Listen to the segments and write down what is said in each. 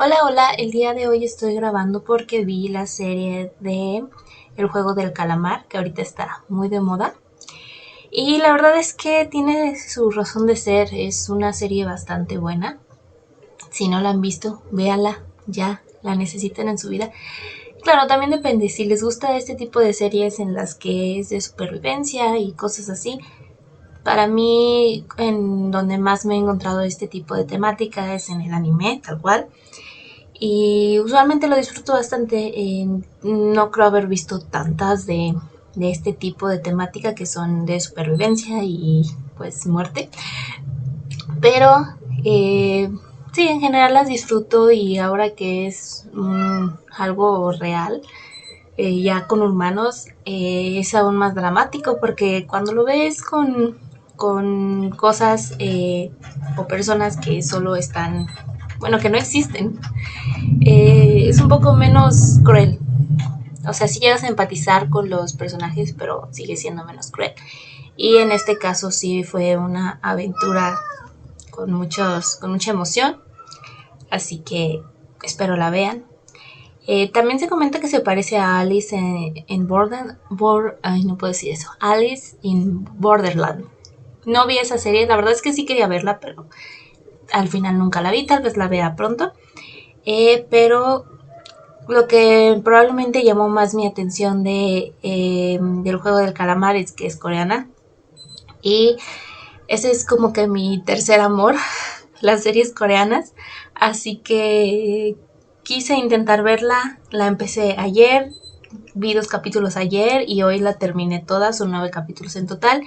Hola, hola, el día de hoy estoy grabando porque vi la serie de El juego del calamar, que ahorita está muy de moda. Y la verdad es que tiene su razón de ser, es una serie bastante buena. Si no la han visto, véanla, ya la necesitan en su vida. Claro, también depende, si les gusta este tipo de series en las que es de supervivencia y cosas así. Para mí, en donde más me he encontrado este tipo de temática es en el anime, tal cual. Y usualmente lo disfruto bastante. No creo haber visto tantas de este tipo de temática que son de supervivencia y pues muerte. Pero sí, en general las disfruto y ahora que es algo real, ya con humanos, es aún más dramático porque cuando lo ves con cosas o personas que solo están, bueno, que no existen, es un poco menos cruel. O sea, sí llegas a empatizar con los personajes, pero sigue siendo menos cruel. Y en este caso sí fue una aventura con mucha emoción, así que espero la vean. También se comenta que se parece a Alice en ay, no puedo decir eso. Alice in Borderland. No vi esa serie, la verdad es que sí quería verla, pero al final nunca la vi, tal vez la vea pronto. Pero lo que probablemente llamó más mi atención del juego del calamar es que es coreana. Y ese es como que mi tercer amor, las series coreanas. Así que quise intentar verla, la empecé ayer, vi 2 capítulos ayer y hoy la terminé toda, son 9 capítulos en total.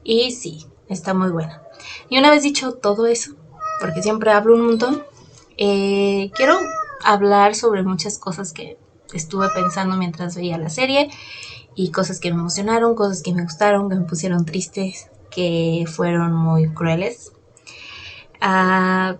Y sí, está muy buena. Y una vez dicho todo eso, porque siempre hablo un montón, quiero hablar sobre muchas cosas que estuve pensando mientras veía la serie y cosas que me emocionaron, cosas que me gustaron, que me pusieron tristes, que fueron muy crueles. Ah,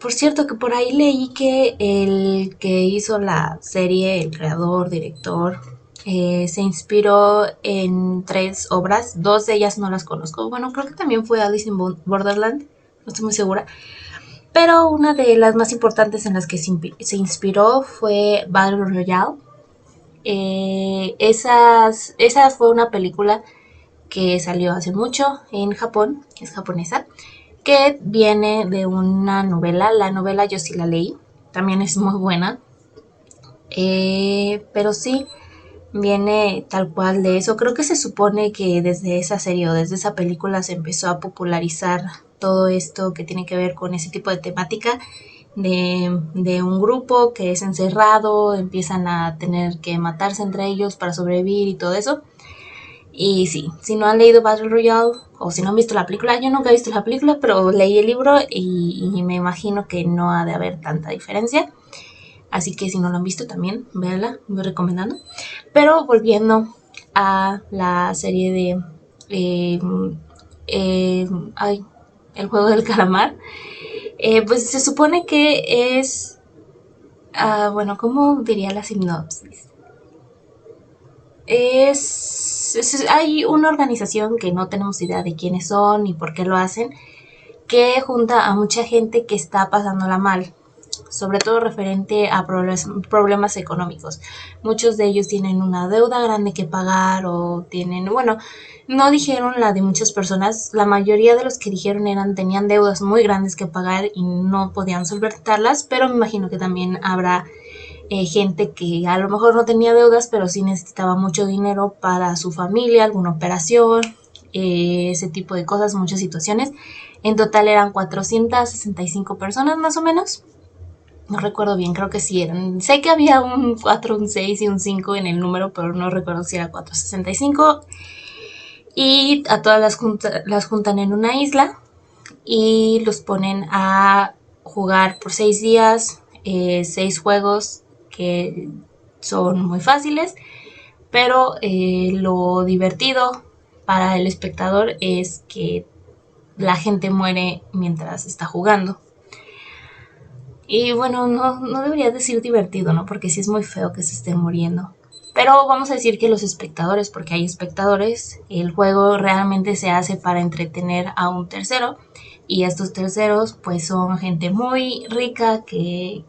por cierto, que por ahí leí que el que hizo la serie, el creador, director, se inspiró en 3 obras. 2 de ellas no las conozco. Bueno, creo que también fue Alice in Borderland, no estoy muy segura. Pero una de las más importantes en las que se inspiró fue Battle Royale. Esa fue una película que salió hace mucho en Japón, es japonesa, que viene de una novela. La novela yo sí la leí, también es muy buena. Pero sí, viene tal cual de eso. Creo que se supone que desde esa serie o desde esa película se empezó a popularizar todo esto que tiene que ver con ese tipo de temática de un grupo que es encerrado, empiezan a tener que matarse entre ellos para sobrevivir y todo eso. Y sí, si no han leído Battle Royale o si no han visto la película, yo nunca he visto la película, pero leí el libro y me imagino que no ha de haber tanta diferencia. Así que si no lo han visto también, véanla, voy recomendando. Pero volviendo a la serie de eh, eh, ay, El juego del calamar, pues se supone que es, bueno, ¿cómo diría la sinopsis? Hay una organización que no tenemos idea de quiénes son ni por qué lo hacen, que junta a mucha gente que está pasándola mal, sobre todo referente a problemas económicos. Muchos de ellos tienen una deuda grande que pagar o tienen, bueno, no dijeron la de muchas personas, la mayoría de los que dijeron tenían deudas muy grandes que pagar y no podían solventarlas, pero me imagino que también habrá gente que a lo mejor no tenía deudas, pero sí necesitaba mucho dinero para su familia, alguna operación, ese tipo de cosas, muchas situaciones. En total eran 465 personas más o menos. No recuerdo bien, creo que sí eran. Sé que había un 4, un 6 y un 5 en el número, pero no recuerdo si era 465. Y a todas las juntan en una isla y los ponen a jugar por 6 días, 6 juegos que son muy fáciles, pero lo divertido para el espectador es que la gente muere mientras está jugando. Y bueno, no debería decir divertido, ¿no? Porque sí es muy feo que se estén muriendo. Pero vamos a decir que los espectadores, porque hay espectadores, el juego realmente se hace para entretener a un tercero y estos terceros pues son gente muy rica que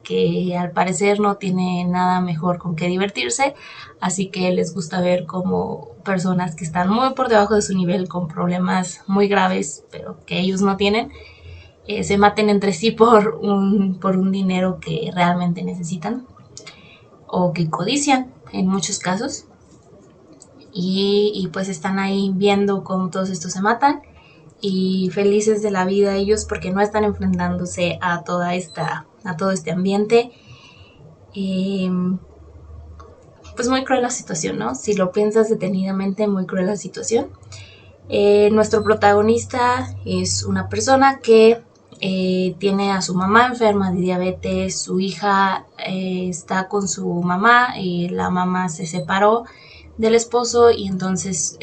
al parecer no tiene nada mejor con qué divertirse, así que les gusta ver como personas que están muy por debajo de su nivel con problemas muy graves pero que ellos no tienen, se maten entre sí por un dinero que realmente necesitan o que codician en muchos casos, y pues están ahí viendo cómo todos estos se matan y felices de la vida ellos porque no están enfrentándose a a todo este ambiente. Eh, pues muy cruel la situación, ¿no? Si lo piensas detenidamente, muy cruel la situación. Nuestro protagonista es una persona que tiene a su mamá enferma de diabetes, su hija está con su mamá, la mamá se separó del esposo y entonces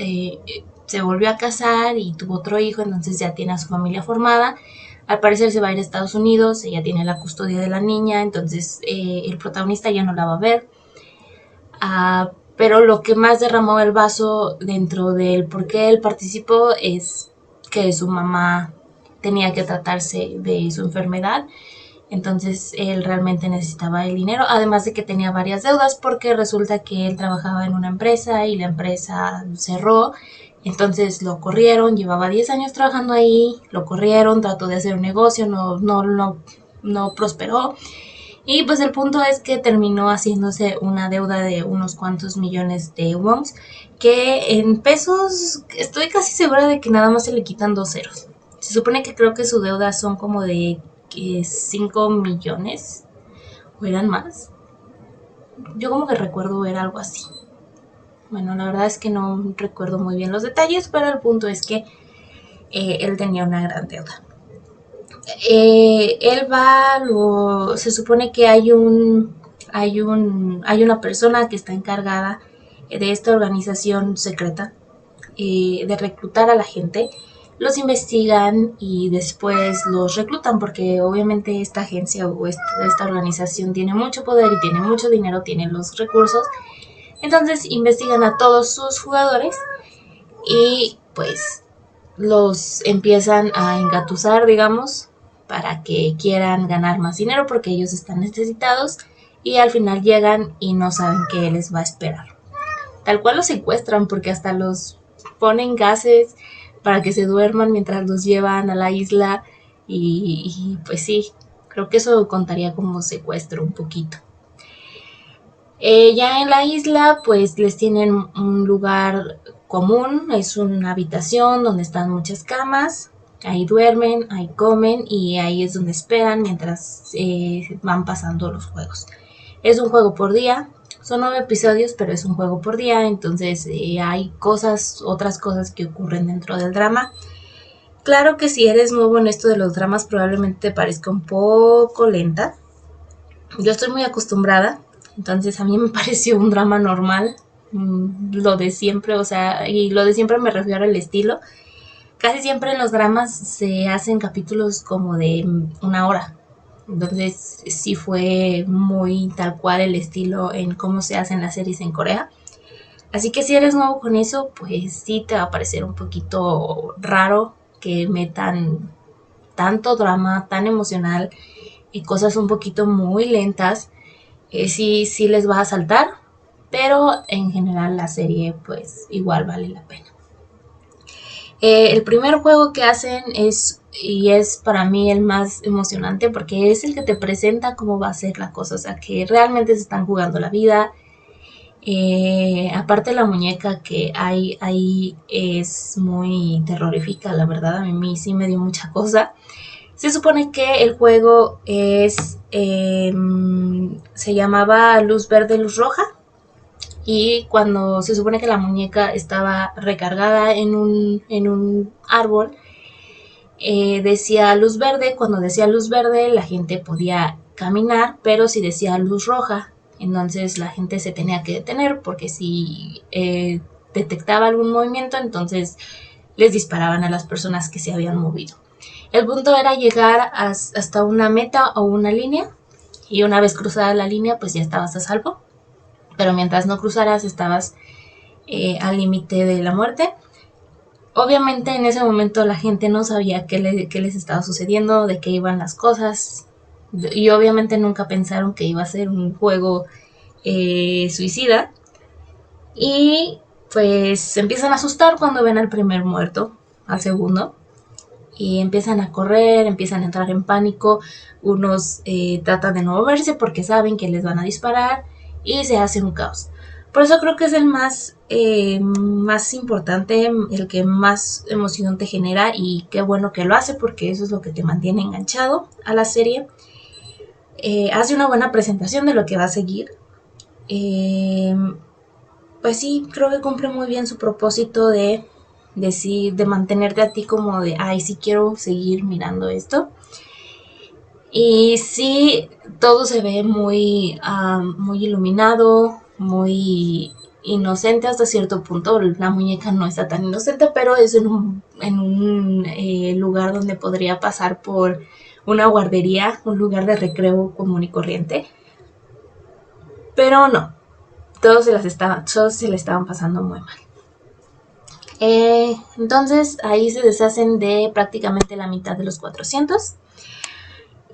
se volvió a casar y tuvo otro hijo, entonces ya tiene a su familia formada. Al parecer se va a ir a Estados Unidos, ella tiene la custodia de la niña, entonces el protagonista ya no la va a ver. Pero lo que más derramó el vaso dentro del por qué él participó es que su mamá tenía que tratarse de su enfermedad, entonces él realmente necesitaba el dinero, además de que tenía varias deudas porque resulta que él trabajaba en una empresa y la empresa cerró, entonces lo corrieron, llevaba 10 años trabajando ahí, lo corrieron, trató de hacer un negocio, no prosperó. Y pues el punto es que terminó haciéndose una deuda de unos cuantos millones de wons, que en pesos estoy casi segura de que nada más se le quitan dos ceros. Se supone que creo que su deuda son como de 5 millones o eran más. Yo como que recuerdo era algo así. Bueno, la verdad es que no recuerdo muy bien los detalles, pero el punto es que él tenía una gran deuda. Él va, se supone que hay una persona que está encargada de esta organización secreta, de reclutar a la gente. Los investigan y después los reclutan porque obviamente esta agencia o esta organización tiene mucho poder y tiene mucho dinero, tiene los recursos. Entonces investigan a todos sus jugadores y pues los empiezan a engatusar, digamos, para que quieran ganar más dinero porque ellos están necesitados y al final llegan y no saben qué les va a esperar. Tal cual los secuestran porque hasta los ponen gases para que se duerman mientras los llevan a la isla y pues sí, creo que eso contaría como secuestro un poquito. Ya en la isla pues les tienen un lugar común, es una habitación donde están muchas camas, ahí duermen, ahí comen y ahí es donde esperan mientras van pasando los juegos. Es un juego por día, son 9 episodios, pero es un juego por día, entonces hay otras cosas que ocurren dentro del drama. Claro que si eres nuevo en esto de los dramas probablemente te parezca un poco lenta. Yo estoy muy acostumbrada, entonces a mí me pareció un drama normal, lo de siempre, o sea, y lo de siempre me refiero al estilo. Casi siempre en los dramas se hacen capítulos como de una hora, entonces sí fue muy tal cual el estilo en cómo se hacen las series en Corea. Así que si eres nuevo con eso, pues sí te va a parecer un poquito raro que metan tanto drama, tan emocional y cosas un poquito muy lentas. Sí les va a saltar, pero en general la serie pues igual vale la pena. El primer juego que hacen es para mí el más emocionante porque es el que te presenta cómo va a ser la cosa, o sea que realmente se están jugando la vida. Aparte la muñeca que hay ahí es muy terrorífica, la verdad a mí sí me dio mucha cosa. Se supone que el juego se llamaba Luz Verde, Luz Roja, y cuando se supone que la muñeca estaba recargada en un árbol, decía luz verde. Cuando decía luz verde la gente podía caminar, pero si decía luz roja, entonces la gente se tenía que detener porque si detectaba algún movimiento, entonces les disparaban a las personas que se habían movido. El punto era llegar hasta una meta o una línea y una vez cruzada la línea pues ya estabas a salvo, pero mientras no cruzaras estabas al límite de la muerte Obviamente en ese momento la gente no sabía qué les estaba sucediendo, de qué iban las cosas, y obviamente nunca pensaron que iba a ser un juego suicida. Y pues se empiezan a asustar cuando ven al primer muerto, al segundo, y empiezan a correr, empiezan a entrar en pánico. Unos tratan de no moverse porque saben que les van a disparar y se hace un caos. Por eso creo que es el más importante, el que más emoción te genera, y qué bueno que lo hace porque eso es lo que te mantiene enganchado a la serie. Hace una buena presentación de lo que va a seguir. Eh, pues sí, creo que cumple muy bien su propósito de mantenerte a ti como de, ay, sí quiero seguir mirando esto. Y sí, todo se ve muy iluminado, muy inocente hasta cierto punto. La muñeca no está tan inocente, pero es en un lugar donde podría pasar por una guardería, un lugar de recreo común y corriente. Pero no, todos se le estaban pasando muy mal. Entonces ahí se deshacen de prácticamente la mitad de los 400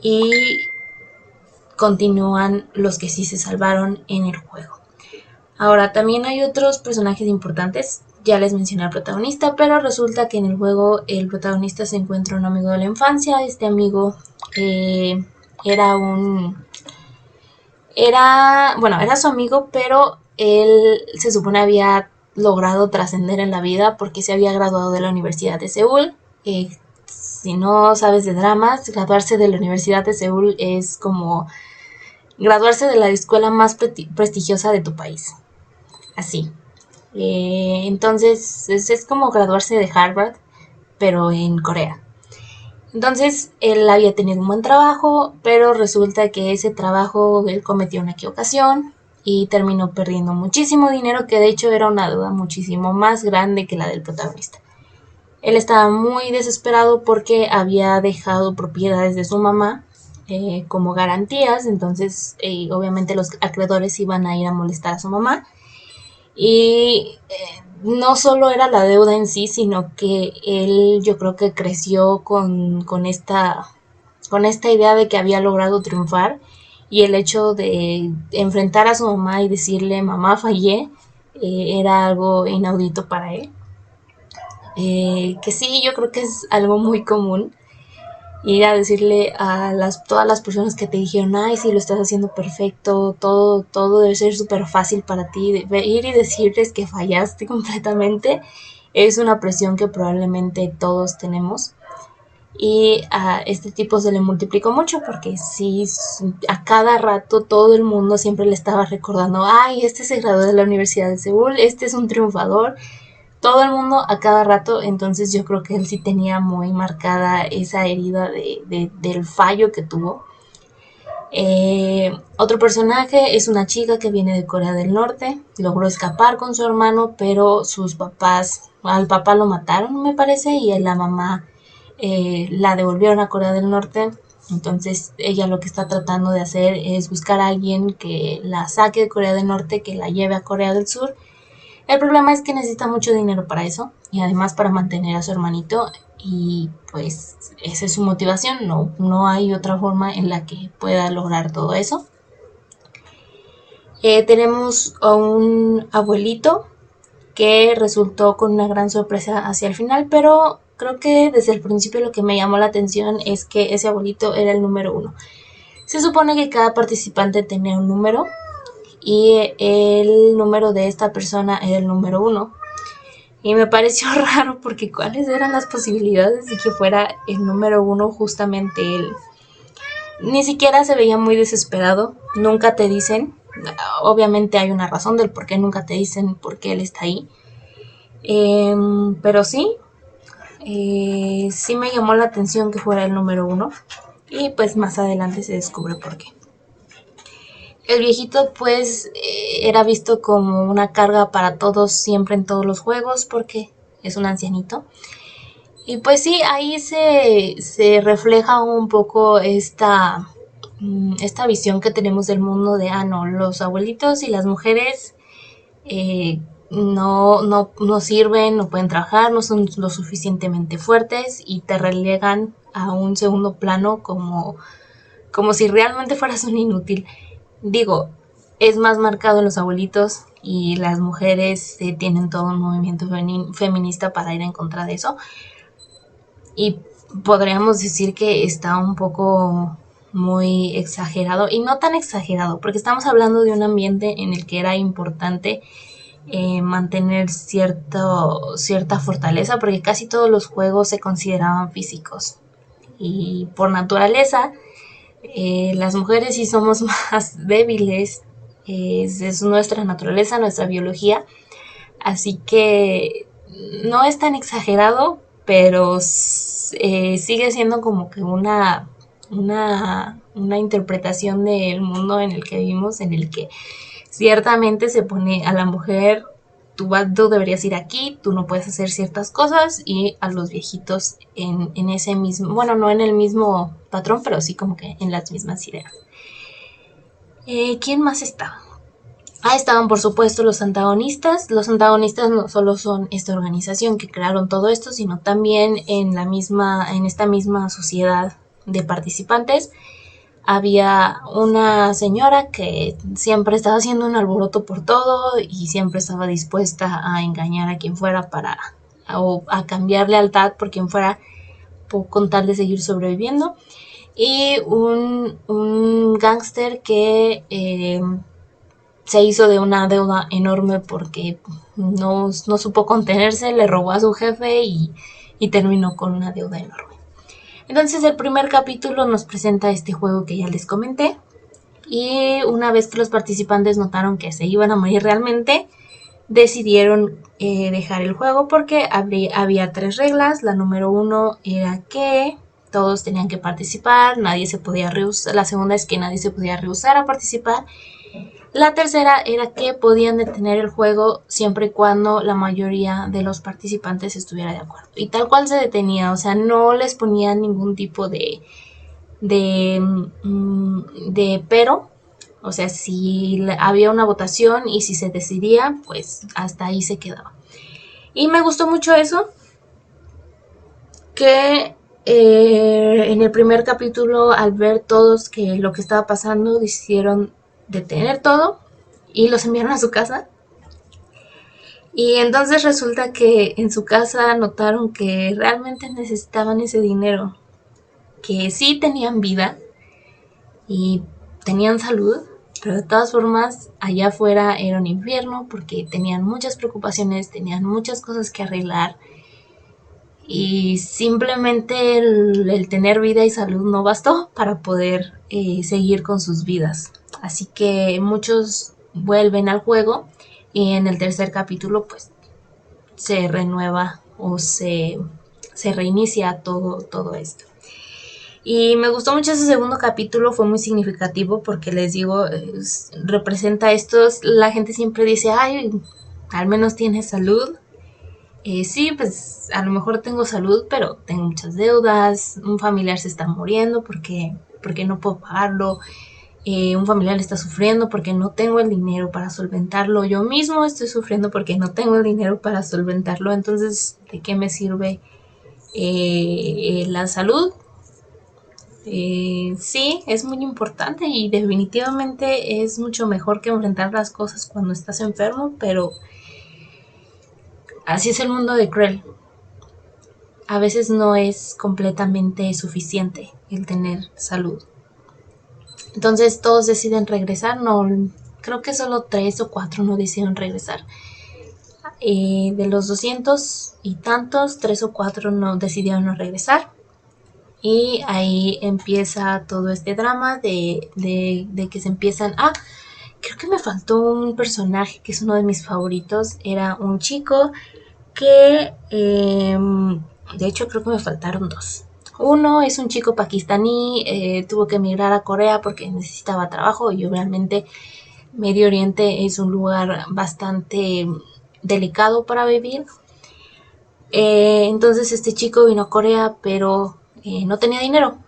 y continúan los que sí se salvaron en el juego. Ahora, también hay otros personajes importantes. Ya les mencioné al protagonista, pero resulta que en el juego el protagonista se encuentra un amigo de la infancia. Este amigo eh, era un... Era su amigo, pero él se supone había logrado trascender en la vida porque se había graduado de la Universidad de Seúl. Si no sabes de dramas, graduarse de la Universidad de Seúl es como graduarse de la escuela más prestigiosa de tu país. Así. Entonces es como graduarse de Harvard, pero en Corea. Entonces él había tenido un buen trabajo, pero resulta que ese trabajo él cometió una equivocación y terminó perdiendo muchísimo dinero, que de hecho era una deuda muchísimo más grande que la del protagonista. Él estaba muy desesperado porque había dejado propiedades de su mamá como garantías, entonces obviamente los acreedores iban a ir a molestar a su mamá. Y no solo era la deuda en sí, sino que él yo creo que creció con esta idea de que había logrado triunfar, y el hecho de enfrentar a su mamá y decirle mamá fallé era algo inaudito para él. Que sí, yo creo que es algo muy común ir a decirle a todas las personas que te dijeron, ay, sí, lo estás haciendo perfecto, todo debe ser súper fácil para ti, ir y decirles que fallaste completamente, es una presión que probablemente todos tenemos. Y a este tipo se le multiplicó mucho porque sí, a cada rato todo el mundo siempre le estaba recordando, ay, este se graduó de la Universidad de Seúl, este es un triunfador, todo el mundo a cada rato. Entonces yo creo que él sí tenía muy marcada esa herida del fallo que tuvo. Otro personaje es una chica que viene de Corea del Norte, logró escapar con su hermano, pero al papá lo mataron me parece, y a la mamá la devolvieron a Corea del Norte. Entonces ella lo que está tratando de hacer es buscar a alguien que la saque de Corea del Norte, que la lleve a Corea del Sur. El problema es que necesita mucho dinero para eso y además para mantener a su hermanito, y pues esa es su motivación, no hay otra forma en la que pueda lograr todo eso. Tenemos a un abuelito que resultó con una gran sorpresa hacia el final, pero creo que desde el principio lo que me llamó la atención es que ese abuelito era el número uno. Se supone que cada participante tenía un número y el número de esta persona era el número uno. Y me pareció raro porque cuáles eran las posibilidades de que fuera el número uno justamente él. Ni siquiera se veía muy desesperado, nunca te dicen, obviamente hay una razón del por qué nunca te dicen por qué él está ahí. Pero sí, sí me llamó la atención que fuera el número uno, y pues más adelante se descubre por qué. El viejito pues era visto como una carga para todos siempre en todos los juegos porque es un ancianito. Y pues sí, ahí se refleja un poco esta visión que tenemos del mundo de, no, los abuelitos y las mujeres no sirven, no pueden trabajar, no son lo suficientemente fuertes y te relegan a un segundo plano como si realmente fueras un inútil. Digo, es más marcado en los abuelitos y las mujeres tienen todo un movimiento feminista para ir en contra de eso. Y podríamos decir que está un poco muy exagerado y no tan exagerado porque estamos hablando de un ambiente en el que era importante mantener cierta fortaleza porque casi todos los juegos se consideraban físicos y por naturaleza las mujeres sí somos más débiles, es nuestra naturaleza, nuestra biología, así que no es tan exagerado, pero sigue siendo como que una interpretación del mundo en el que vivimos, en el que ciertamente se pone a la mujer, tú deberías ir aquí, tú no puedes hacer ciertas cosas, y a los viejitos en ese mismo, bueno, no en el mismo patrón, pero sí como que en las mismas ideas. ¿Quién más está? Estaban por supuesto los antagonistas. Los antagonistas no solo son esta organización que crearon todo esto, sino también en esta misma sociedad de participantes había una señora que siempre estaba haciendo un alboroto por todo y siempre estaba dispuesta a engañar a quien fuera o a cambiar lealtad por quien fuera con tal de seguir sobreviviendo. Y un gángster que se hizo de una deuda enorme porque no supo contenerse, le robó a su jefe y terminó con una deuda enorme. Entonces el primer capítulo nos presenta este juego que ya les comenté, y una vez que los participantes notaron que se iban a morir realmente, decidieron dejar el juego porque había 3 reglas. La número 1 era que todos tenían que participar, nadie se podía rehusar. La segunda es que nadie se podía rehusar a participar. La tercera era que podían detener el juego siempre y cuando la mayoría de los participantes estuviera de acuerdo. Y tal cual se detenía, o sea, no les ponían ningún tipo de, de pero. O sea, si había una votación y si se decidía, pues hasta ahí se quedaba. Y me gustó mucho eso, que en el primer capítulo, al ver todos que lo que estaba pasando, decidieron detener todo y los enviaron a su casa. Y entonces resulta que en su casa notaron que realmente necesitaban ese dinero, que sí tenían vida y tenían salud, pero de todas formas allá afuera era un infierno porque tenían muchas preocupaciones, tenían muchas cosas que arreglar, y simplemente el tener vida y salud no bastó para poder seguir con sus vidas. Así que muchos vuelven al juego y en el tercer capítulo pues se renueva o se reinicia todo esto. Y me gustó mucho ese segundo capítulo, fue muy significativo porque les digo, representa estos, la gente siempre dice, ay, al menos tiene salud. Sí, pues a lo mejor tengo salud, pero tengo muchas deudas, un familiar se está muriendo porque no puedo pagarlo, un familiar está sufriendo porque no tengo el dinero para solventarlo, yo mismo estoy sufriendo porque no tengo el dinero para solventarlo. Entonces, ¿de qué me sirve la salud? Sí, es muy importante y definitivamente es mucho mejor que enfrentar las cosas cuando estás enfermo, pero así es el mundo de Krell. A veces no es completamente suficiente el tener salud. Entonces todos deciden regresar, no, creo que solo 3 o 4 no decidieron regresar. De los 200 y tantos, 3 o 4 no decidieron no regresar. Y ahí empieza todo este drama de que se empiezan a... Creo que me faltó un personaje que es uno de mis favoritos. Era un chico que... de hecho, creo que me faltaron 2. Uno es un chico pakistaní, tuvo que emigrar a Corea porque necesitaba trabajo, y obviamente Medio Oriente es un lugar bastante delicado para vivir. Entonces este chico vino a Corea, pero no tenía dinero.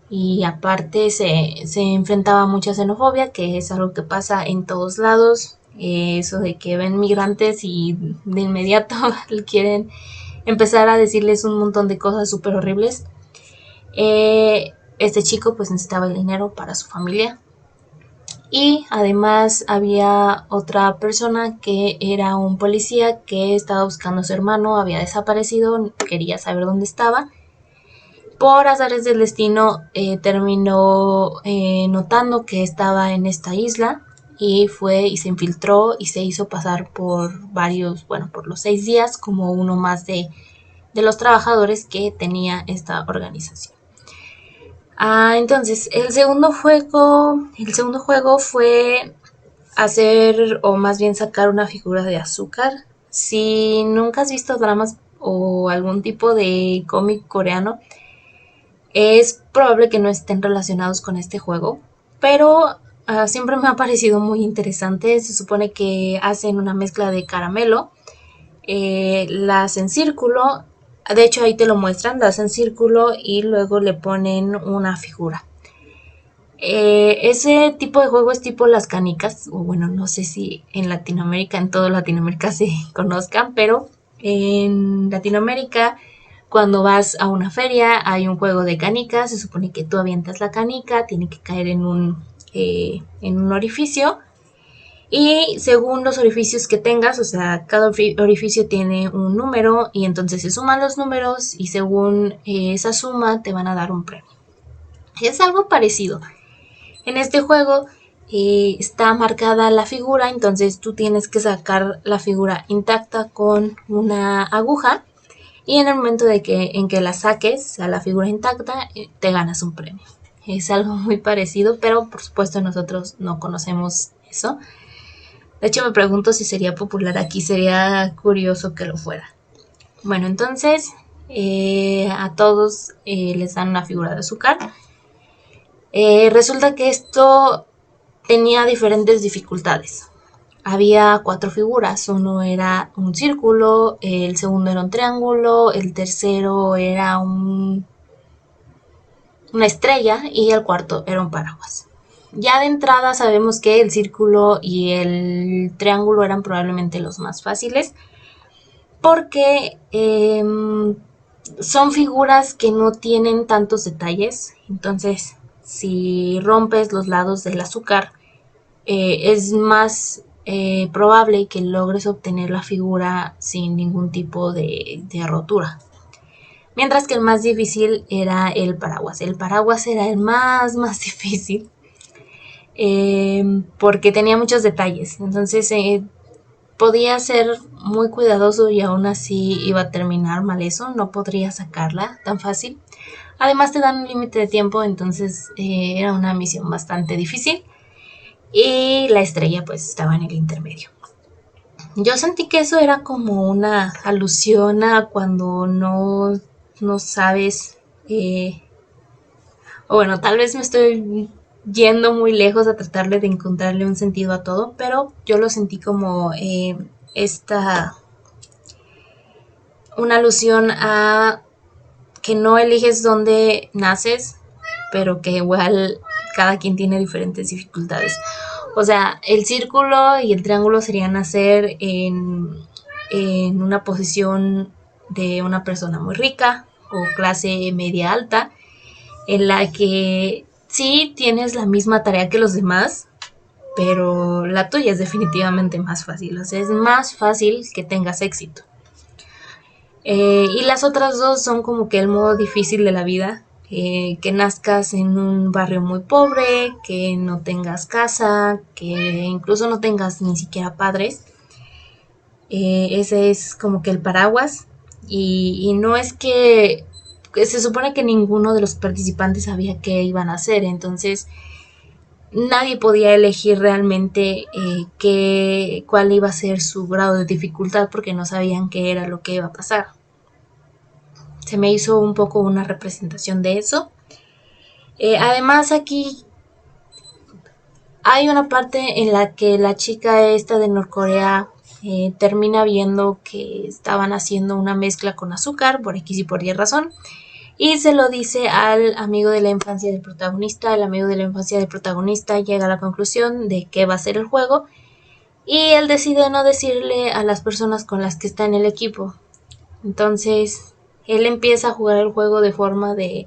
Y aparte se enfrentaba a mucha xenofobia, que es algo que pasa en todos lados. eso de que ven migrantes y de inmediato quieren empezar a decirles un montón de cosas súper horribles. Este chico pues necesitaba el dinero para su familia. Y además había otra persona que era un policía que estaba buscando a su hermano, había desaparecido, quería saber dónde estaba. Por azares del destino terminó notando que estaba en esta isla y fue y se infiltró y se hizo pasar por por los 6 días como uno más de los trabajadores que tenía esta organización. Entonces, el segundo juego fue hacer o más bien sacar una figura de azúcar. Si nunca has visto dramas o algún tipo de cómic coreano, es probable que no estén relacionados con este juego, pero siempre me ha parecido muy interesante. Se supone que hacen una mezcla de caramelo, la hacen círculo, de hecho ahí te lo muestran, la hacen círculo y luego le ponen una figura. Ese tipo de juego es tipo las canicas, o bueno, no sé si en Latinoamérica, en toda Latinoamérica se conozcan, pero en Latinoamérica, cuando vas a una feria, hay un juego de canicas, se supone que tú avientas la canica, tiene que caer en un orificio, y según los orificios que tengas, o sea, cada orificio tiene un número, y entonces se suman los números, y según esa suma te van a dar un premio. Es algo parecido. En este juego está marcada la figura, entonces tú tienes que sacar la figura intacta con una aguja y en el momento en que la saques a la figura intacta te ganas un premio. Es algo muy parecido, pero por supuesto nosotros no conocemos eso. De hecho me pregunto si sería popular aquí, sería curioso que lo fuera. Bueno, entonces a todos les dan una figura de azúcar. Resulta que esto tenía diferentes dificultades. Había 4 figuras, uno era un círculo, el segundo era un triángulo, el tercero era una estrella y el cuarto era un paraguas. Ya de entrada sabemos que el círculo y el triángulo eran probablemente los más fáciles porque son figuras que no tienen tantos detalles, entonces si rompes los lados del azúcar es más probable que logres obtener la figura sin ningún tipo de rotura. Mientras que el más difícil era el paraguas. El paraguas era el más difícil porque tenía muchos detalles. Entonces podía ser muy cuidadoso y aún así iba a terminar mal eso. No podría sacarla tan fácil. Además te dan un límite de tiempo, entonces era una misión bastante difícil. Y la estrella pues estaba en el intermedio. Yo sentí que eso era como una alusión a cuando no sabes, o bueno, tal vez me estoy yendo muy lejos a tratarle de encontrarle un sentido a todo, pero yo lo sentí como esta, una alusión a que no eliges dónde naces, pero que igual cada quien tiene diferentes dificultades. O sea, el círculo y el triángulo serían nacer en una posición de una persona muy rica o clase media alta, en la que sí tienes la misma tarea que los demás, pero la tuya es definitivamente más fácil. O sea, es más fácil que tengas éxito. Y las otras dos son como que el modo difícil de la vida, que nazcas en un barrio muy pobre, que no tengas casa, que incluso no tengas ni siquiera padres. Ese es como que el paraguas. Y no es que se supone que ninguno de los participantes sabía qué iban a hacer, entonces nadie podía elegir realmente cuál iba a ser su grado de dificultad porque no sabían qué era lo que iba a pasar. Se me hizo un poco una representación de eso. Además aquí hay una parte en la que la chica esta de Norcorea termina viendo que estaban haciendo una mezcla con azúcar por X y por Y razón y se lo dice al amigo de la infancia del protagonista. El amigo de la infancia del protagonista llega a la conclusión de que va a ser el juego y él decide no decirle a las personas con las que está en el equipo. Entonces él empieza a jugar el juego de forma de,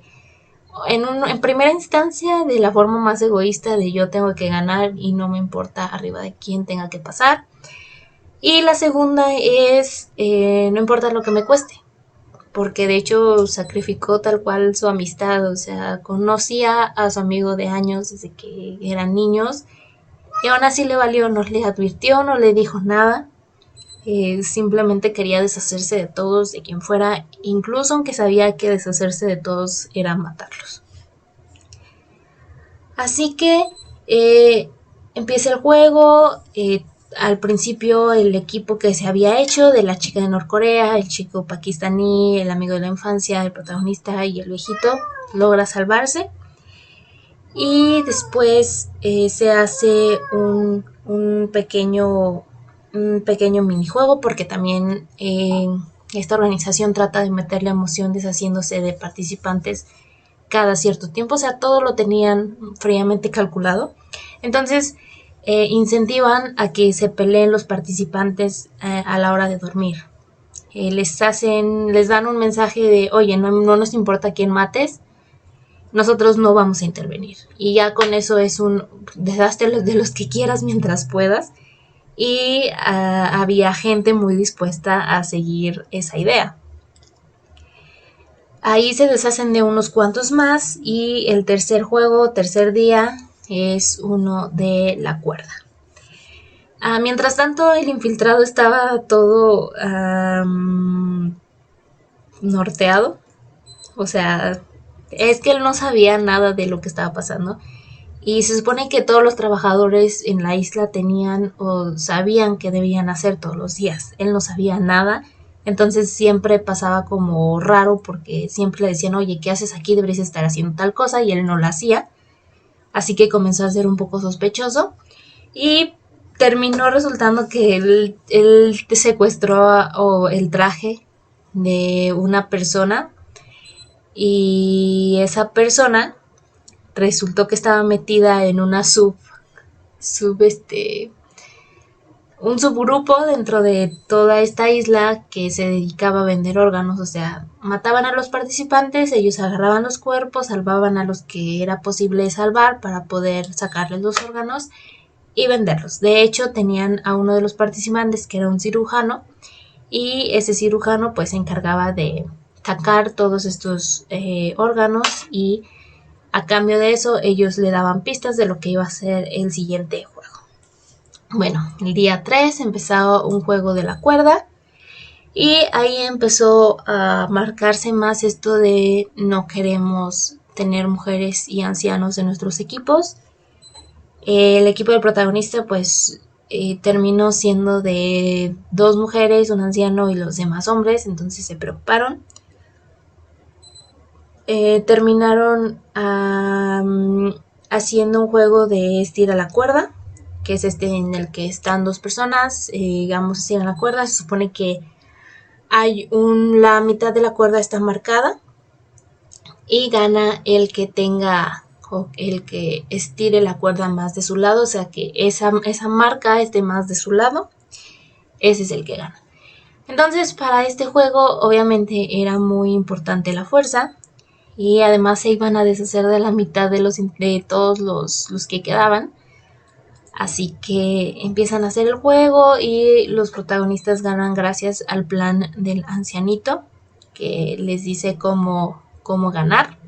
en primera instancia, de la forma más egoísta de yo tengo que ganar y no me importa arriba de quién tenga que pasar. Y la segunda es no importa lo que me cueste, porque de hecho sacrificó tal cual su amistad, o sea, conocía a su amigo de años desde que eran niños y aún así le valió, no le advirtió, no le dijo nada, simplemente quería deshacerse de todos, de quien fuera, incluso aunque sabía que deshacerse de todos era matarlos. Así que eh, empieza el juego. Al principio el equipo que se había hecho de la chica de Norcorea, el chico pakistaní, el amigo de la infancia, el protagonista y el viejito logra salvarse. Y después se hace un pequeño minijuego porque también esta organización trata de meterle emoción deshaciéndose de participantes cada cierto tiempo, o sea, todo lo tenían fríamente calculado. Entonces, incentivan a que se peleen los participantes a la hora de dormir. Les dan un mensaje de, oye, no nos importa quién mates, nosotros no vamos a intervenir. Y ya con eso es un deshazte de los que quieras mientras puedas. Y había gente muy dispuesta a seguir esa idea. Ahí se deshacen de unos cuantos más y el tercer juego, tercer día, es uno de la cuerda. Mientras tanto, el infiltrado estaba todo norteado. O sea, es que él no sabía nada de lo que estaba pasando. Y se supone que todos los trabajadores en la isla tenían o sabían que debían hacer todos los días. Él no sabía nada. Entonces siempre pasaba como raro porque siempre le decían, oye, ¿qué haces aquí? Deberías estar haciendo tal cosa y él no lo hacía. Así que comenzó a ser un poco sospechoso y terminó resultando que él secuestró o el traje de una persona y esa persona resultó que estaba metida en una sub un subgrupo dentro de toda esta isla que se dedicaba a vender órganos, o sea, mataban a los participantes, ellos agarraban los cuerpos, salvaban a los que era posible salvar para poder sacarles los órganos y venderlos. De hecho, tenían a uno de los participantes que era un cirujano y ese cirujano pues se encargaba de sacar todos estos órganos y a cambio de eso ellos le daban pistas de lo que iba a ser el siguiente juego. Bueno, el día 3 empezó un juego de la cuerda y ahí empezó a marcarse más esto de no queremos tener mujeres y ancianos en nuestros equipos. El equipo del protagonista pues terminó siendo de 2 mujeres, un anciano y los demás hombres, entonces se preocuparon. Terminaron haciendo un juego de estira la cuerda, que es este en el que están 2 personas, digamos, estiran la cuerda, se supone que la mitad de la cuerda está marcada y gana el que tenga o el que estire la cuerda más de su lado, o sea que esa marca esté más de su lado, ese es el que gana. Entonces para este juego obviamente era muy importante la fuerza y además se iban a deshacer de la mitad de todos los que quedaban. Así que empiezan a hacer el juego y los protagonistas ganan gracias al plan del ancianito que les dice cómo ganar.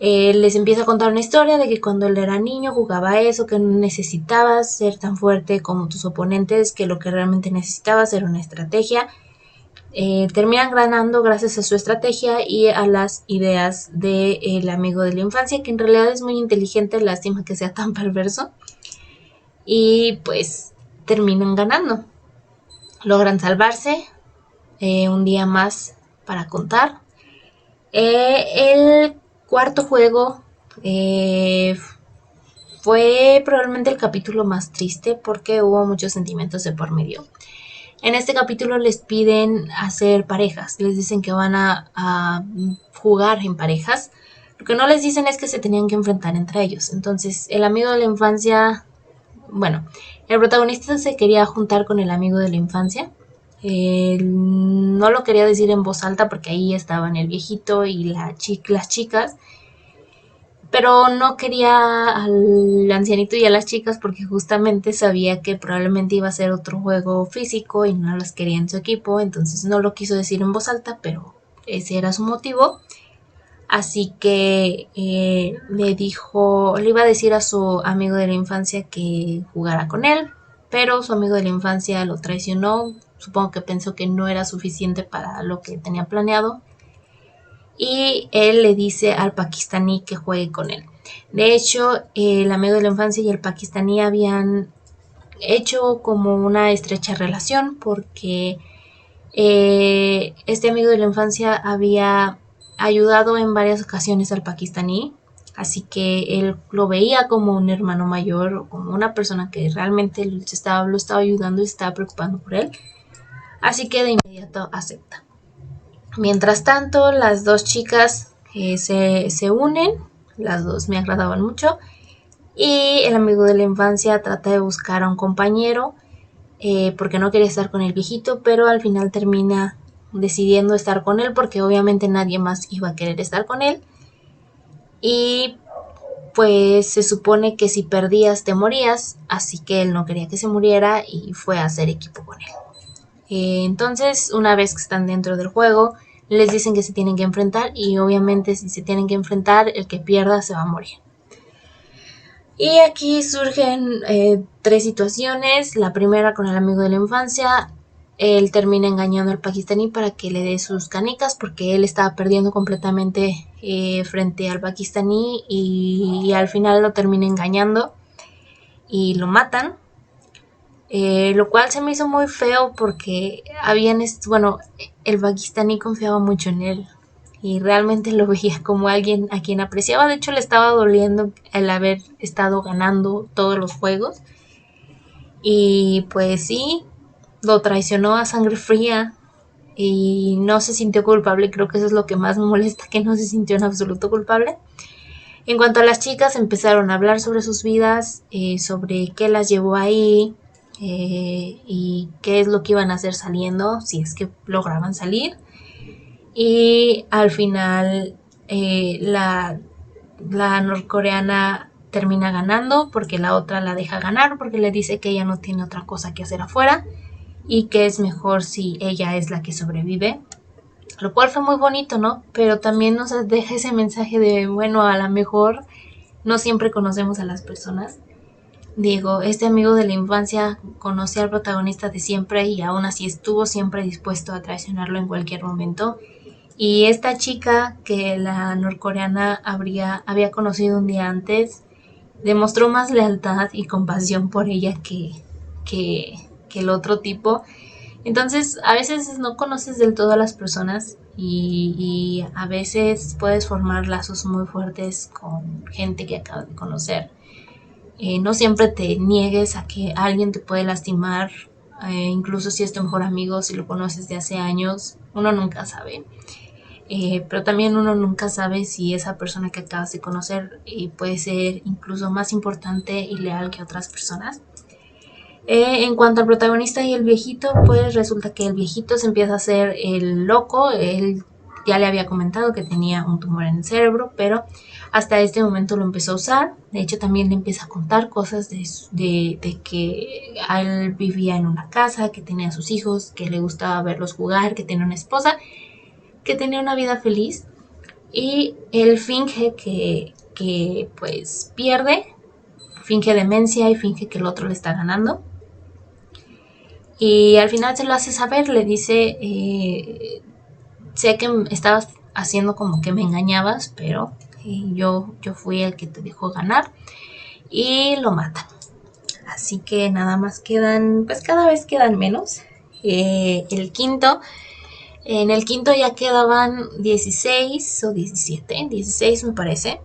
Les empieza a contar una historia de que cuando él era niño jugaba eso, que no necesitabas ser tan fuerte como tus oponentes, que lo que realmente necesitabas era una estrategia. Terminan ganando gracias a su estrategia y a las ideas del amigo de la infancia, que en realidad es muy inteligente, lástima que sea tan perverso. Y pues terminan ganando. Logran salvarse. Un día más para contar. El cuarto juego fue probablemente el capítulo más triste porque hubo muchos sentimientos de por medio. En este capítulo les piden hacer parejas, les dicen que van a jugar en parejas. Lo que no les dicen es que se tenían que enfrentar entre ellos. Entonces el amigo de la infancia Bueno, el protagonista se quería juntar con el amigo de la infancia. No lo quería decir en voz alta porque ahí estaban el viejito y las chicas, pero no quería al ancianito y a las chicas porque justamente sabía que probablemente iba a ser otro juego físico y no las quería en su equipo, entonces no lo quiso decir en voz alta, pero ese era su motivo. Así que le iba a decir a su amigo de la infancia que jugara con él, pero su amigo de la infancia lo traicionó. Supongo que pensó que no era suficiente para lo que tenía planeado. Y él le dice al pakistaní que juegue con él. De hecho, el amigo de la infancia y el pakistaní habían hecho como una estrecha relación porque este amigo de la infancia había ayudado en varias ocasiones al pakistaní, así que él lo veía como un hermano mayor o como una persona que realmente lo estaba ayudando y se estaba preocupando por él, así que de inmediato acepta. Mientras tanto, las dos chicas se unen, las dos me agradaban mucho, y el amigo de la infancia trata de buscar a un compañero porque no quería estar con el viejito, pero al final termina decidiendo estar con él porque obviamente nadie más iba a querer estar con él. Y pues se supone que si perdías te morías, así que él no quería que se muriera y fue a hacer equipo con él. Entonces, una vez que están dentro del juego, les dicen que se tienen que enfrentar y obviamente si se tienen que enfrentar, el que pierda se va a morir. Y aquí surgen tres situaciones. La primera con el amigo de la infancia. Él termina engañando al pakistaní para que le dé sus canicas porque él estaba perdiendo completamente frente al pakistaní y al final lo termina engañando y lo matan. Lo cual se me hizo muy feo porque bueno, el pakistaní confiaba mucho en él y realmente lo veía como alguien a quien apreciaba. De hecho, le estaba doliendo el haber estado ganando todos los juegos. Y pues sí, lo traicionó a sangre fría y no se sintió culpable. Creo que eso es lo que más me molesta, que no se sintió en absoluto culpable. En cuanto a las chicas, empezaron a hablar sobre sus vidas, sobre qué las llevó ahí y qué es lo que iban a hacer saliendo, si es que lograban salir. Y al final la norcoreana termina ganando porque la otra la deja ganar porque le dice que ella no tiene otra cosa que hacer afuera y que es mejor si ella es la que sobrevive, lo cual fue muy bonito, ¿no? Pero también nos deja ese mensaje de, bueno, a lo mejor no siempre conocemos a las personas. Digo, este amigo de la infancia conoció al protagonista de siempre y aún así estuvo siempre dispuesto a traicionarlo en cualquier momento. Y esta chica que la norcoreana había conocido un día antes, demostró más lealtad y compasión por ella que el otro tipo. Entonces, a veces no conoces del todo a las personas y a veces puedes formar lazos muy fuertes con gente que acabas de conocer. No siempre te niegues a que alguien te puede lastimar, incluso si es tu mejor amigo, si lo conoces de hace años, uno nunca sabe. Pero también uno nunca sabe si esa persona que acabas de conocer puede ser incluso más importante y leal que otras personas. En cuanto al protagonista y el viejito, pues resulta que el viejito se empieza a hacer el loco. Él ya le había comentado que tenía un tumor en el cerebro, pero hasta este momento lo empezó a usar. De hecho, también le empieza a contar cosas de que él vivía en una casa, que tenía sus hijos, que le gustaba verlos jugar, que tenía una esposa, que tenía una vida feliz. Y él finge que pues pierde, finge demencia y finge que el otro le está ganando. Y al final se lo hace saber, le dice, sé que estabas haciendo como que me engañabas, pero yo fui el que te dejó ganar y lo mata. Así que nada más quedan, pues cada vez quedan menos. En el quinto ya quedaban 16 o 17, 16 me parece.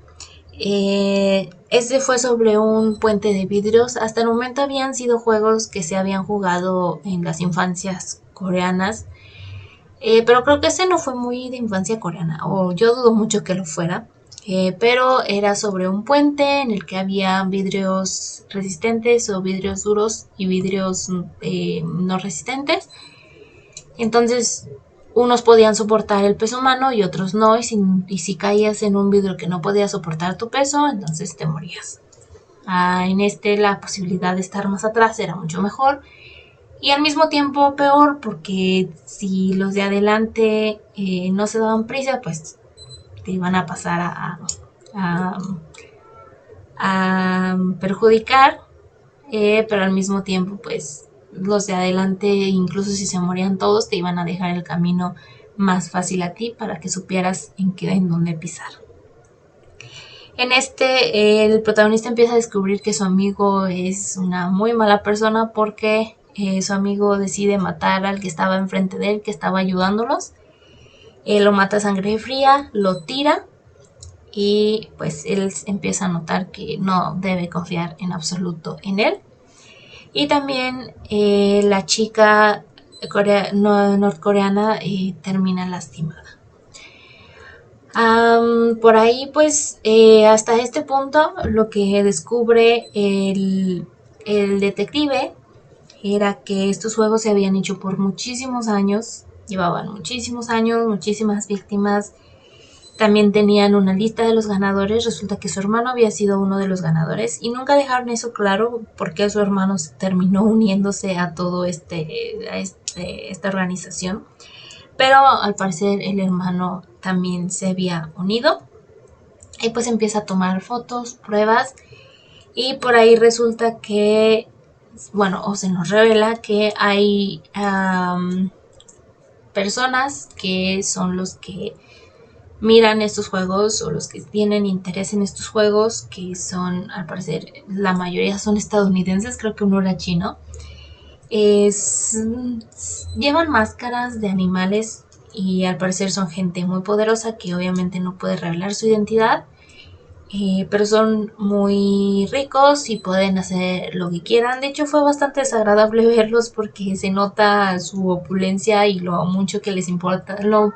Este fue sobre un puente de vidrios. Hasta el momento habían sido juegos que se habían jugado en las infancias coreanas, pero creo que ese no fue muy de infancia coreana, o yo dudo mucho que lo fuera. pero era sobre un puente en el que había vidrios resistentes o vidrios duros y vidrios no resistentes. Entonces, unos podían soportar el peso humano y otros no, y si caías en un vidrio que no podía soportar tu peso, entonces te morías. En este la posibilidad de estar más atrás era mucho mejor y al mismo tiempo peor porque si los de adelante no se daban prisa, pues te iban a pasar a, a perjudicar, pero al mismo tiempo pues los de adelante, incluso si se morían todos, te iban a dejar el camino más fácil a ti para que supieras en dónde pisar. En este, el protagonista empieza a descubrir que su amigo es una muy mala persona porque su amigo decide matar al que estaba enfrente de él, que estaba ayudándolos. Él lo mata a sangre fría, lo tira y pues él empieza a notar que no debe confiar en absoluto en él. Y también la chica norcoreana termina lastimada. Por ahí, pues, hasta este punto, lo que descubre el detective era que estos juegos se habían hecho por muchísimos años, llevaban muchísimos años, muchísimas víctimas. También tenían una lista de los ganadores. Resulta que su hermano había sido uno de los ganadores y nunca dejaron eso claro porque su hermano terminó uniéndose a todo esta organización. Pero al parecer el hermano también se había unido y pues empieza a tomar fotos, pruebas y por ahí resulta que, bueno, o se nos revela que hay personas que son los que miran estos juegos o los que tienen interés en estos juegos, que son, al parecer, la mayoría son estadounidenses, creo que uno era chino. Es, llevan máscaras de animales y al parecer son gente muy poderosa que obviamente no puede revelar su identidad, pero son muy ricos y pueden hacer lo que quieran. De hecho fue bastante desagradable verlos porque se nota su opulencia y lo mucho que les importa, lo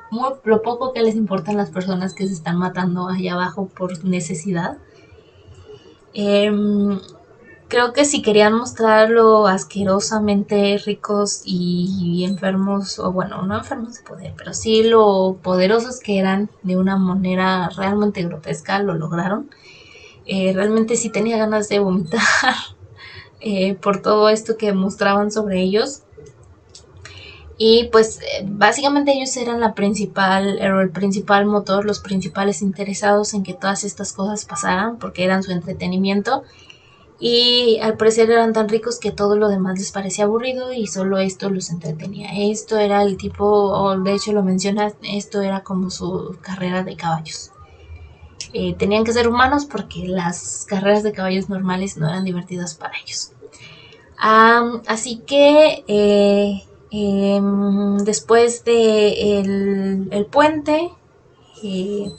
poco que les importan las personas que se están matando allá abajo por necesidad. Eh, Creo que si querían mostrar lo asquerosamente ricos y enfermos, o bueno, no enfermos de poder, pero sí lo poderosos que eran de una manera realmente grotesca, lo lograron. Realmente sí tenía ganas de vomitar por todo esto que mostraban sobre ellos. Y pues básicamente ellos eran el principal motor, los principales interesados en que todas estas cosas pasaran, porque eran su entretenimiento. Y al parecer eran tan ricos que todo lo demás les parecía aburrido y solo esto los entretenía. Esto era el tipo, o de hecho lo mencionas, esto era como su carrera de caballos. Tenían que ser humanos porque las carreras de caballos normales no eran divertidas para ellos. Así que después de el puente, eh,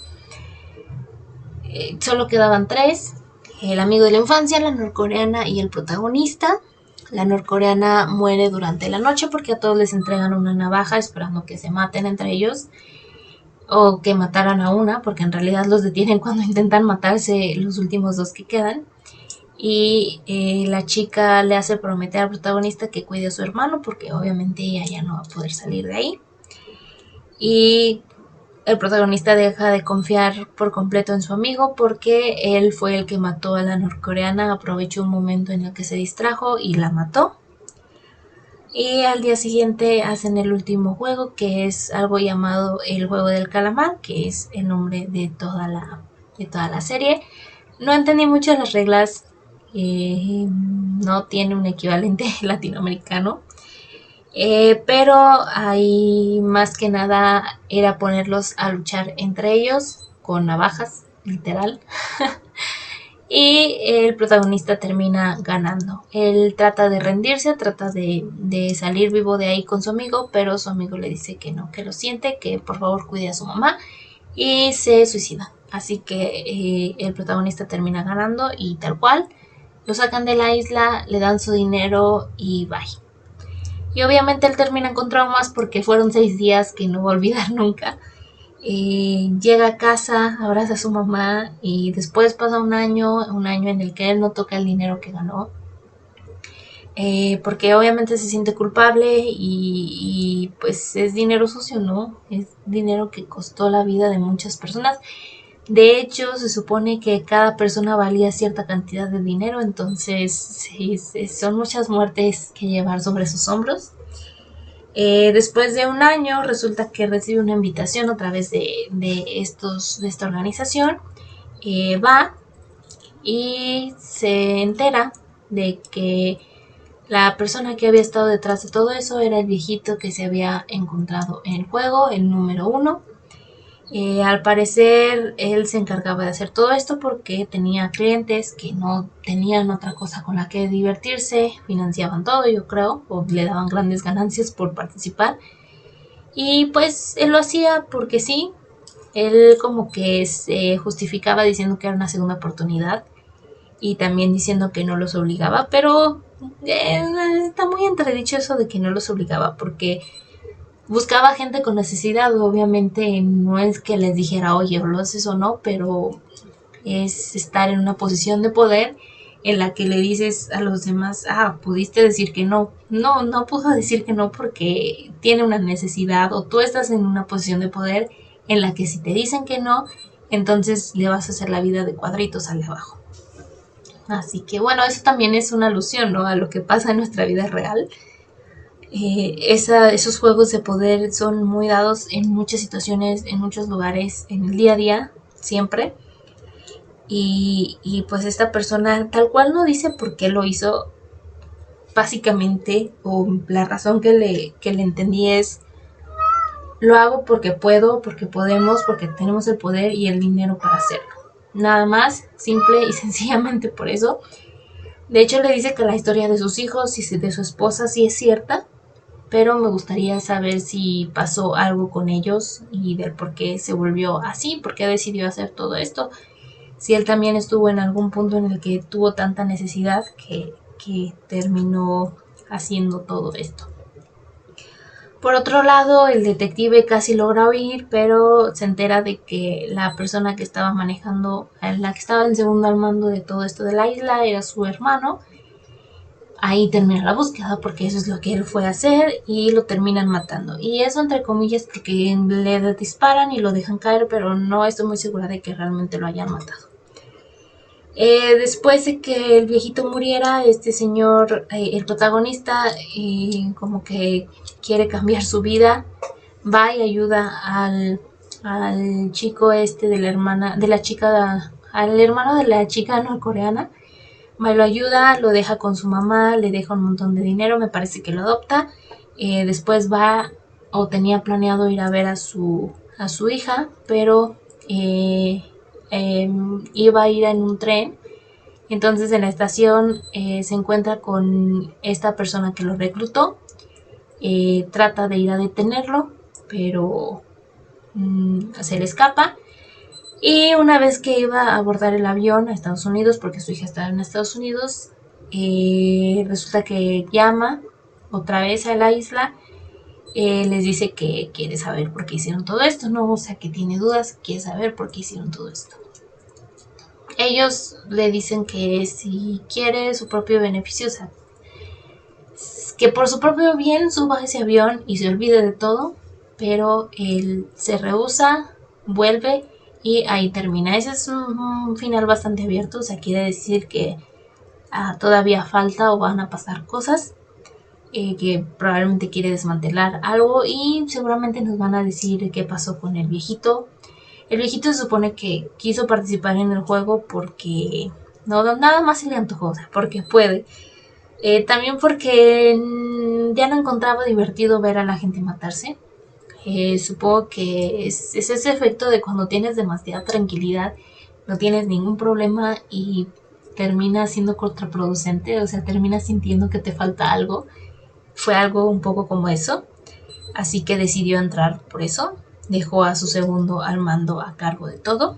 solo quedaban tres: el amigo de la infancia, la norcoreana y el protagonista. La norcoreana muere durante la noche porque a todos les entregan una navaja esperando que se maten entre ellos o que mataran a una, porque en realidad los detienen cuando intentan matarse los últimos dos que quedan. Y la chica le hace prometer al protagonista que cuide a su hermano porque obviamente ella ya no va a poder salir de ahí. Y el protagonista deja de confiar por completo en su amigo porque él fue el que mató a la norcoreana, aprovechó un momento en el que se distrajo y la mató. Y al día siguiente hacen el último juego, que es algo llamado el juego del calamar, que es el nombre de toda la serie. No entendí mucho las reglas, no tiene un equivalente latinoamericano, pero ahí más que nada era ponerlos a luchar entre ellos con navajas, literal. Y el protagonista termina ganando. Él trata de rendirse, trata de salir vivo de ahí con su amigo, pero su amigo le dice que no, que lo siente, que por favor cuide a su mamá y se suicida. Así que el protagonista termina ganando y tal cual. Lo sacan de la isla, le dan su dinero y bye. Y obviamente él termina con traumas porque fueron 6 días que no va a olvidar nunca. Llega a casa, abraza a su mamá y después pasa un año en el que él no toca el dinero que ganó, porque obviamente se siente culpable pues es dinero sucio, ¿no? Es dinero que costó la vida de muchas personas. De hecho, se supone que cada persona valía cierta cantidad de dinero, entonces sí, son muchas muertes que llevar sobre sus hombros. Después de un año resulta que recibe una invitación a través de esta organización. Va y se entera de que la persona que había estado detrás de todo eso era el viejito que se había encontrado en el juego, el número uno. Al parecer él se encargaba de hacer todo esto porque tenía clientes que no tenían otra cosa con la que divertirse, financiaban todo, yo creo, o le daban grandes ganancias por participar. Y pues él lo hacía porque sí, él como que se justificaba diciendo que era una segunda oportunidad y también diciendo que no los obligaba, pero está muy entredicho eso de que no los obligaba porque buscaba gente con necesidad. Obviamente no es que les dijera, oye, o lo haces o no, pero es estar en una posición de poder en la que le dices a los demás, pudiste decir que no. No, no pudo decir que no porque tiene una necesidad, o tú estás en una posición de poder en la que si te dicen que no, entonces le vas a hacer la vida de cuadritos al de abajo. Así que bueno, eso también es una alusión, ¿no?, a lo que pasa en nuestra vida real. Esos juegos de poder son muy dados en muchas situaciones, en muchos lugares, en el día a día, siempre. Pues esta persona tal cual no dice por qué lo hizo, básicamente, o la razón que le entendí es, lo hago porque puedo, porque podemos, porque tenemos el poder y el dinero para hacerlo. Nada más, simple y sencillamente por eso. De hecho, le dice que la historia de sus hijos y de su esposa sí es cierta, pero me gustaría saber si pasó algo con ellos y ver por qué se volvió así, por qué decidió hacer todo esto. Si él también estuvo en algún punto en el que tuvo tanta necesidad que terminó haciendo todo esto. Por otro lado, el detective casi logra huir, pero se entera de que la persona que estaba manejando, la que estaba en segundo al mando de todo esto de la isla, era su hermano. Ahí termina la búsqueda porque eso es lo que él fue a hacer y lo terminan matando. Y eso entre comillas porque le disparan y lo dejan caer, pero no estoy muy segura de que realmente lo hayan matado. Después de que el viejito muriera, este señor, el protagonista, como que quiere cambiar su vida, va y ayuda al chico este de la hermana, de la chica, al hermano de la chica norcoreana. Va y lo ayuda, lo deja con su mamá, le deja un montón de dinero, me parece que lo adopta. Después va o tenía planeado ir a ver a su hija, pero iba a ir en un tren. Entonces en la estación se encuentra con esta persona que lo reclutó. Trata de ir a detenerlo, pero se le escapa. Y una vez que iba a abordar el avión a Estados Unidos, porque su hija estaba en Estados Unidos, resulta que llama otra vez a la isla. Les dice que quiere saber por qué hicieron todo esto, ¿no? O sea, que tiene dudas, quiere saber por qué hicieron todo esto. Ellos le dicen que si quiere su propio beneficio, o sea, que por su propio bien suba a ese avión y se olvide de todo, pero él se rehúsa, vuelve y ahí termina. Ese es un final bastante abierto, o sea, quiere decir que todavía falta o van a pasar cosas, que probablemente quiere desmantelar algo y seguramente nos van a decir qué pasó con el viejito. El viejito se supone que quiso participar en el juego porque no nada más se le antojó, o sea, porque puede. También porque ya no encontraba divertido ver a la gente matarse. Supongo que es ese efecto de cuando tienes demasiada tranquilidad, no tienes ningún problema y termina siendo contraproducente, o sea, terminas sintiendo que te falta algo. Fue algo un poco como eso, así que decidió entrar por eso. Dejó a su segundo al mando a cargo de todo.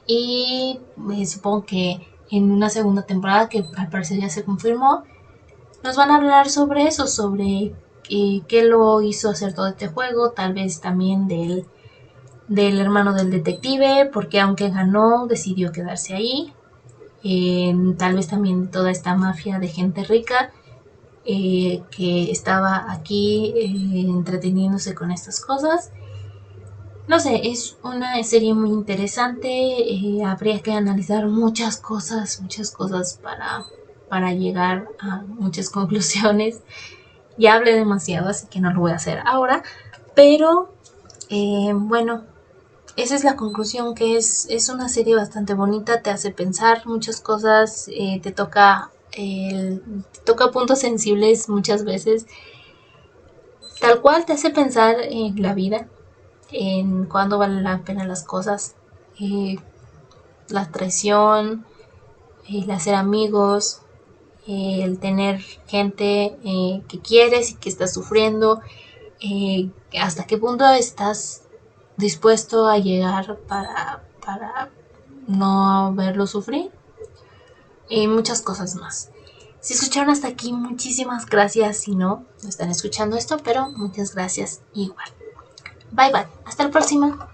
Y supongo que en una segunda temporada, que al parecer ya se confirmó, nos van a hablar sobre eso, sobre qué lo hizo hacer todo este juego, tal vez también del hermano del detective, porque aunque ganó, decidió quedarse ahí. Tal vez también toda esta mafia de gente rica que estaba aquí entreteniéndose con estas cosas. No sé, es una serie muy interesante. Habría que analizar muchas cosas para llegar a muchas conclusiones. Ya hablé demasiado, así que no lo voy a hacer ahora. Pero bueno, esa es la conclusión, que es una serie bastante bonita, te hace pensar muchas cosas, te toca puntos sensibles muchas veces, tal cual te hace pensar en la vida, en cuándo valen la pena las cosas, eh, la traición, el hacer amigos, el tener gente que quieres y que estás sufriendo, hasta qué punto estás dispuesto a llegar para no verlo sufrir y muchas cosas más. Si escucharon hasta aquí, muchísimas gracias. Si no, no están escuchando esto, pero muchas gracias igual. Bye bye. Hasta la próxima.